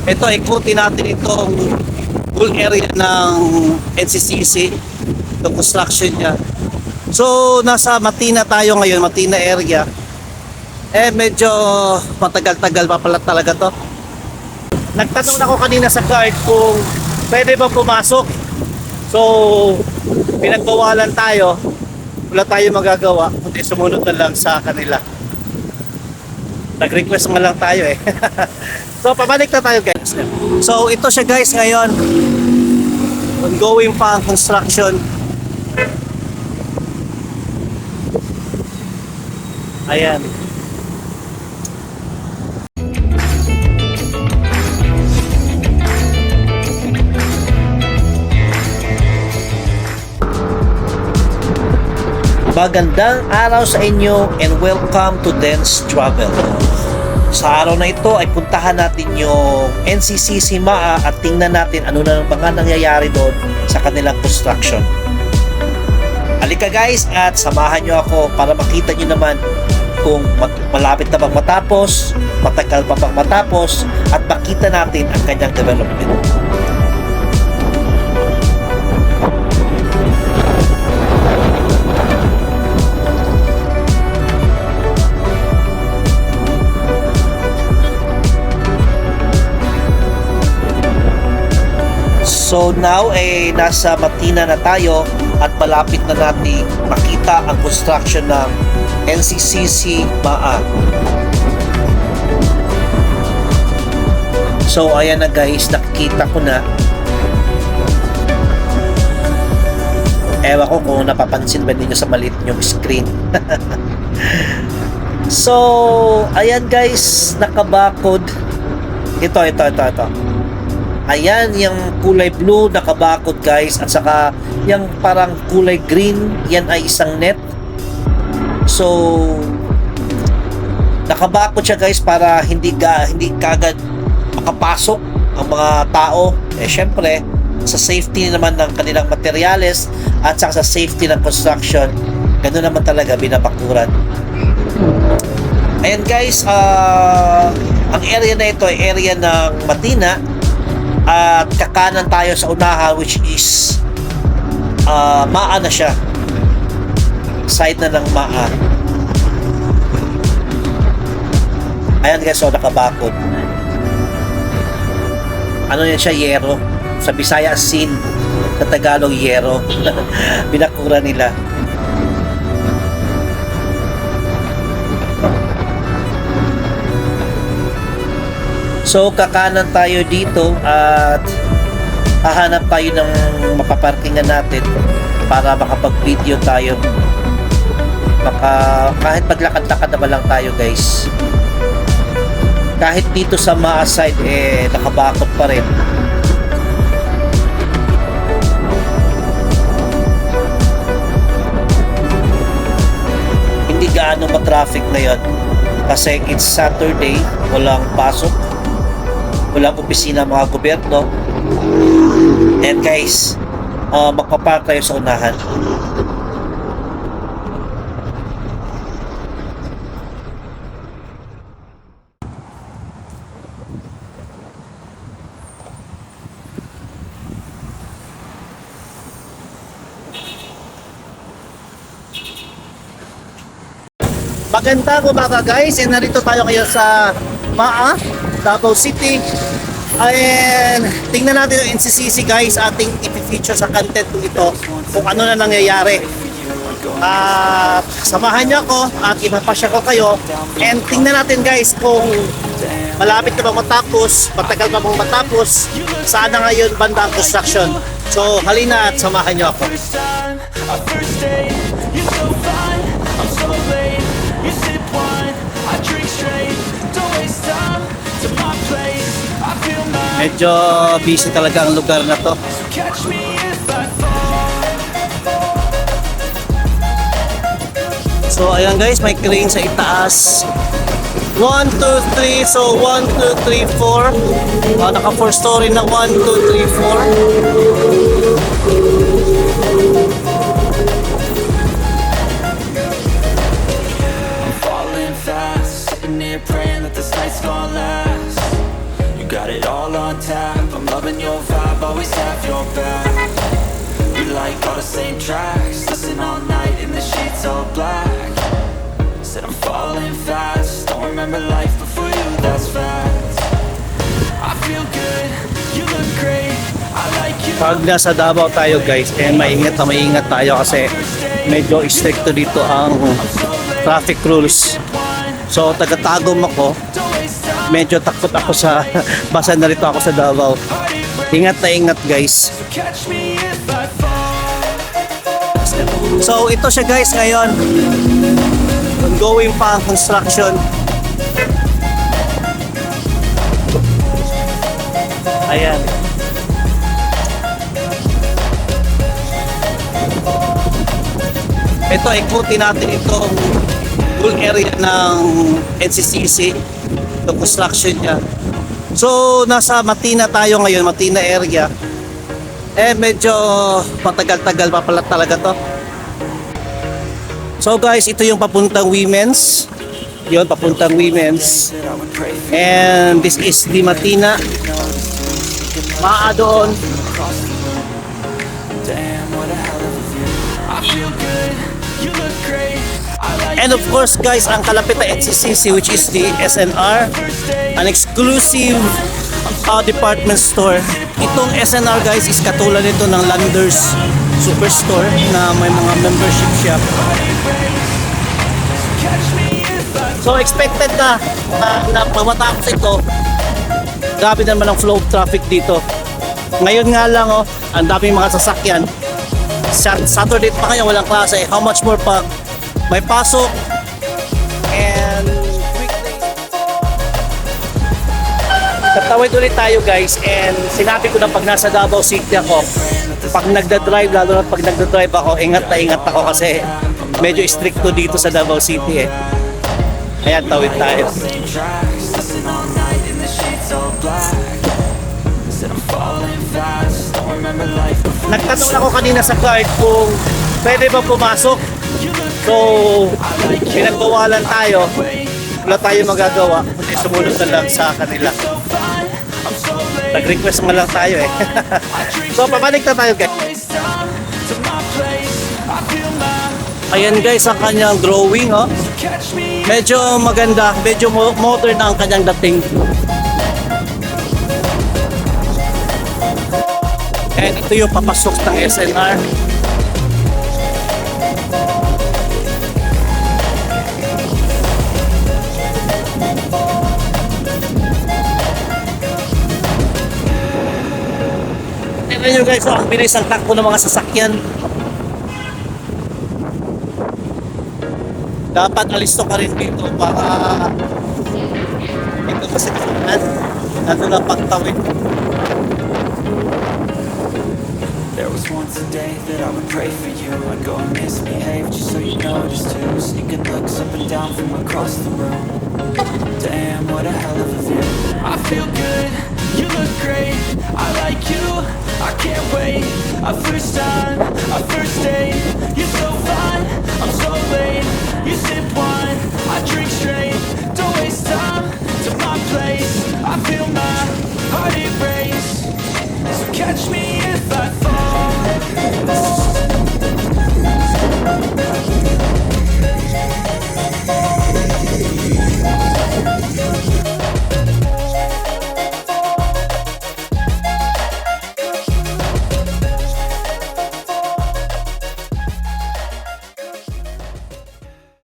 Ito, ikutin natin itong full area ng NCCC, itong construction niya. So, nasa Matina tayo ngayon, Matina area. Medyo matagal-tagal pa pala talaga to. Nagtanong ako kanina sa guard kung pwede ba pumasok. So, pinagbawalan tayo. Wala tayo magagawa, kundi sumunod na lang sa kanila. Nag-request nga lang tayo eh. So, pabalik na tayo guys. So, ito siya guys ngayon. Ongoing pa ang construction. Ayan. Magandang araw sa inyo and welcome to Dance Travel. Sa araw na ito ay puntahan natin yung NCCC MAA at tingnan natin ano na mga nangyayari doon sa kanilang construction. Halika guys at samahan nyo ako para makita nyo naman kung malapit na bang matapos, matagal pa bang matapos at makita natin ang kanyang development. So now nasa Matina na tayo at malapit na natin makita ang construction ng NCCC MAA. So ayan na guys, nakikita ko na. Ewan ko kung napapansin ba ninyo sa maliit yung screen. So ayan guys, nakabakod. Ito. Ayan, yung kulay blue nakabakod guys at saka yung parang kulay green, yan ay isang net. So nakabakod siya guys para hindi kagad makapasok ang mga tao. Syempre, sa safety naman ng kanilang materyales at saka sa safety ng construction, ganoon naman talaga binabakuran. Ayan guys, ang area na ito ay area ng Matina. At kakanan tayo sa unahan which is MAA na siya, side na ng MAA. Ayan guys, so nakabakod. Ano yan siya, yero. Sa Bisaya sin, sa Tagalog yero. Binakura nila. So kakanan tayo dito at hahanap tayo ng mapaparkingan natin para makapag-video tayo. Kahit paglakad-lakad naman lang tayo guys. Kahit dito sa MAA side nakabakod pa rin. Hindi gaano ma-traffic ngayon kasi it's Saturday, walang pasok. Walang opisina mga gobyerno. And guys, magpapark tayo sa unahan. Magandang umaga guys, and narito tayo ngayon sa MAA, Davao City. And tingnan natin yung NCCC guys, ating i-feature sa content ito kung ano na nangyayari. Samahan niyo ako at ipapasya ko kayo and tingnan natin guys kung malapit na bang matapos, matagal pa bang matapos, saan na ngayon banda ang construction. So halina at samahan niyo ako. Medyo busy talaga ang lugar na to. So ayan guys, may crane sa itaas. 1, 2, 3. So 1, 2, 3, 4. Naka 4 story na 1, 2, 3, 4. got it all on tap. I'm loving your vibe, always have your back. We like all the same tracks, listen all night in the sheets all black. Said I'm falling fast, don't remember life before you, that's facts. I feel good, you look great, I like you. Pag nasa Davao tayo guys, maingat tayo kasi medyo stricto dito ang traffic rules. So taga-Tagum ako, medyo takot ako sa basa na rito ako sa Davao. Ingat na ingat guys. Catch me if I fall. So ito siya guys ngayon, ongoing pa ang construction. Ayan. Ito, ikutin natin itong whole area ng NCCC, itong construction niya. So, nasa Matina tayo ngayon, Matina area. Medyo matagal-tagal pa pala talaga to. So guys, ito yung papuntang women's. Yun, papuntang women's. And this is the Matina. Maa doon. And of course guys, ang kalapit na NCCC, which is the SNR, an exclusive department store. Itong SNR guys is katulad nito ng Landers Superstore na may mga membership shop. So expected na matapos ito. Grabe naman ang flow of traffic dito. Ngayon nga lang ang daming mga sasakyan. Saturday pa kaya walang klase. How much more pa may pasok and weekday. Tatawid ulit tayo guys, and sinabi ko na pag nasa Davao City ako, pag nagda-drive, lalo na pag nagda-drive ako, ingat na ingat ako kasi medyo stricto dito sa Davao City Ayan, tawid tayo. Nagtanong ako kanina sa guard kung pwede ba pumasok. So, pinagbawalan tayo. Wala tayo magagawa. Kundi sumunod na lang sa kanila. Nag-request nga lang tayo So, pabalik na tayo guys. Ayan guys, ang kanyang drawing Medyo maganda. Medyo modern ang kanyang dating. And ito yung papasok ng SNR. Tignan nyo guys, ang bilis ang takbo ng mga sasakyan. Dapat alisto ka rin dito para dito kasi kasalan. Nandun ang pagtawid. There was once a day that I would pray for you. I'd go and misbehave just so you noticed too. Sneaking looks up and down from across the room. Damn, what a hell of a view. I feel good, you look great. I like you, I can't wait. A first time, a first date. You're so fine, I'm so late. You sip wine, I drink straight. Don't waste time to my place.